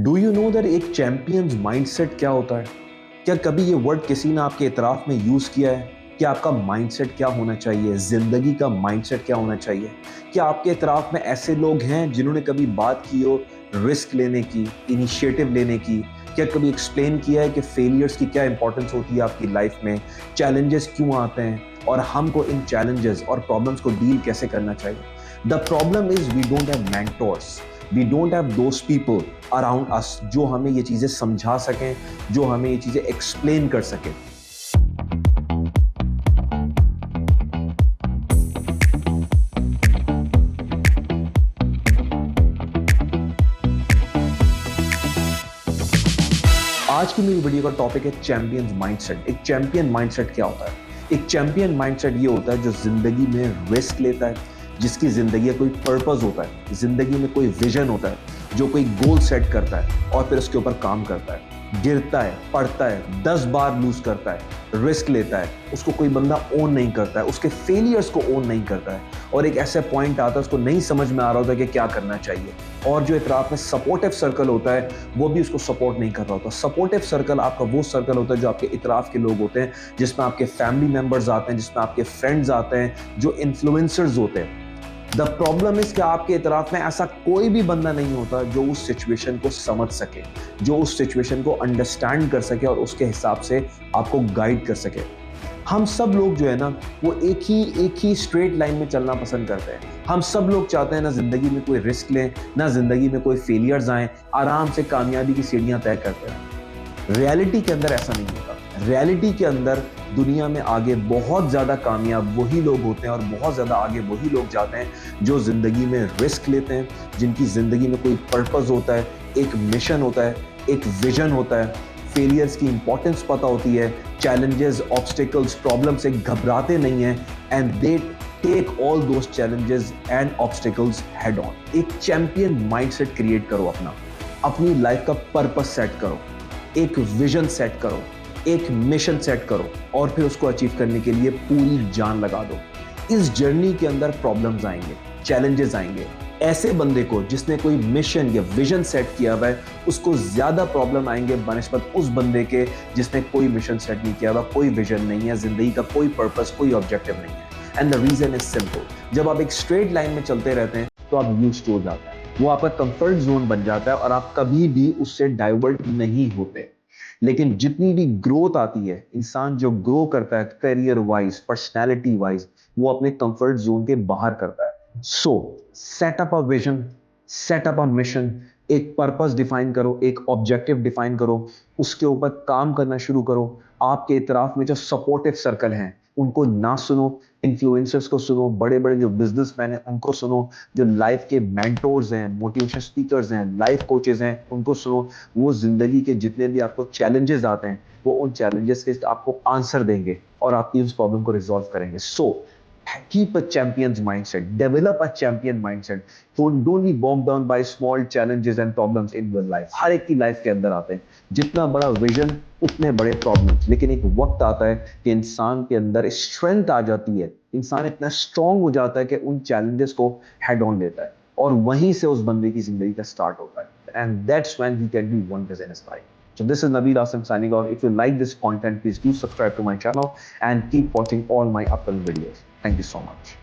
Do you know that एक champions mindset क्या होता है? क्या कभी ये वर्ड किसी ने आपके इतराफ में यूज किया है कि आपका माइंडसेट क्या होना चाहिए, जिंदगी का माइंडसेट क्या होना चाहिए? क्या आपके इतराफ में ऐसे लोग हैं जिन्होंने कभी बात की हो रिस्क लेने की, इनिशिएटिव लेने की? क्या कभी एक्सप्लेन किया है कि फेलियर्स की क्या इंपॉर्टेंस होती है आपकी लाइफ में, चैलेंजेस क्यों आते हैं और हमको इन चैलेंजेस और प्रॉब्लम्स को डील कैसे करना चाहिए? The problem is we don't have mentors, we don't have those people around us जो हमें ये चीजें समझा सकें, जो हमें ये चीजें एक्सप्लेन कर सकें। आज की मेरी वीडियो का टॉपिक है चैंपियन माइंडसेट। एक चैंपियन माइंडसेट क्या होता है? एक चैंपियन माइंडसेट ये होता है जो जिंदगी में रिस्क लेता है, जिसकी जिंदगी का कोई पर्पस होता है, जिंदगी में कोई विजन होता है, जो कोई गोल सेट करता है और फिर उसके ऊपर काम करता है, गिरता है, पड़ता है, 10 बार लूज करता है, रिस्क लेता है, उसको कोई बंदा ओन नहीं करता है, उसके फेलियर्स को ओन नहीं करता है और एक ऐसे पॉइंट आता है उसको नहीं समझ में आ रहा होता कि क्या करना चाहिए और जो इतराफ में सपोर्टिव सर्कल होता है वो भी उसको सपोर्ट नहीं कर रहा होता। सपोर्टिव सर्कल आपका वो सर्कल होता है जो आपके इतराफ के लोग होते हैं, जिसमें आपके फैमिली मेंबर्स आते हैं, जिसमें आपके फ्रेंड्स आते हैं, जो इन्फ्लुएंसर्स होते हैं। द प्रॉब्लम इज कि आपके इतराफ में ऐसा कोई भी बंदा नहीं होता जो उस सिचुएशन को समझ सके, जो उस सिचुएशन को अंडरस्टैंड कर सके और उसके हिसाब से आपको गाइड कर सके। हम सब लोग जो है ना वो एक ही स्ट्रेट लाइन में चलना पसंद करते हैं। हम सब लोग चाहते हैं ना जिंदगी में कोई रिस्क लें, ना जिंदगी में कोई फेलियर्स आए, आराम से कामयाबी की सीढ़ियां तय करते हैं। रियलिटी के अंदर ऐसा नहीं होता। रियलिटी के अंदर दुनिया में आगे बहुत ज्यादा कामयाब वही लोग होते हैं और बहुत ज्यादा आगे वही लोग जाते हैं जो जिंदगी में रिस्क लेते हैं, जिनकी जिंदगी में कोई पर्पस होता है, एक मिशन होता है, एक विजन होता है, फेलियर्स की इंपॉर्टेंस पता होती है, चैलेंजेस, ऑब्स्टिकल्स, प्रॉब्लम से घबराते नहीं हैं and they take all those challenges and obstacles head on. एक चैंपियन माइंडसेट क्रिएट करो, अपनी लाइफ का पर्पस सेट करो, एक विजन सेट करो, एक मिशन सेट करो और फिर उसको अचीव करने के लिए पूरी जान लगा दो। इस जर्नी के अंदर प्रॉब्लम्स आएंगे, चैलेंजेस आएंगे। ऐसे बंदे को जिसने कोई मिशन या विजन सेट किया हुआ है उसको ज्यादा प्रॉब्लम आएंगे बनिस्बत उस बंदे के जिसने कोई मिशन सेट नहीं किया हुआ, कोई विजन नहीं है, जिंदगी का कोई पर्पस, कोई ऑब्जेक्टिव नहीं है। And the reason is simple, जब आप एक स्ट्रेट लाइन में चलते रहते हैं तो आप यूज्ड हो जाते हैं, वो आपका कंफर्ट जोन बन जाता है और आप कभी भी उससे डाइवर्ट नहीं होते। लेकिन जितनी भी ग्रोथ आती है, इंसान जो ग्रो करता है करियर वाइज, पर्सनैलिटी वाइज, वो अपने कंफर्ट जोन के बाहर करता है। सो set up a vision, set up a mission, एक पर्पस डिफाइन करो, एक ऑब्जेक्टिव डिफाइन करो, उसके ऊपर काम करना शुरू करो। आपके इतराफ में जो सपोर्टिव सर्कल हैं उनको ना सुनो, इन्फ्लुएंसर्स को सुनो, बड़े बड़े जो बिजनेसमैन हैं उनको सुनो, जो लाइफ के मेंटोर्स हैं, मोटिवेशन स्पीकर्स हैं, लाइफ कोचेस हैं उनको सुनो। वो जिंदगी के जितने भी आपको चैलेंजेस आते हैं वो उन चैलेंजेस के आपको आंसर देंगे और आपकी उस प्रॉब्लम को रिजॉल्व करेंगे। सो keep a champion's mindset, develop a champion mindset. Don't be bogged down by small challenges and problems in your life. हर एक की लाइफ के अंदर आते हैं, जितना बड़ा विजन उतने बड़े प्रॉब्लम्स। लेकिन एक वक्त आता है कि इंसान के अंदर स्ट्रेंथ आ जाती है, इंसान इतना स्ट्रांग हो जाता है कि उन चैलेंजेस को हेड ऑन लेता है और वहीं से उस बंदे की जिंदगी का स्टार्ट होता है। And that's when he can do wonders in his life. So this is Nabil Asim signing off. If you like this content, please do subscribe to my channel and keep watching all my upcoming videos. Thank you so much.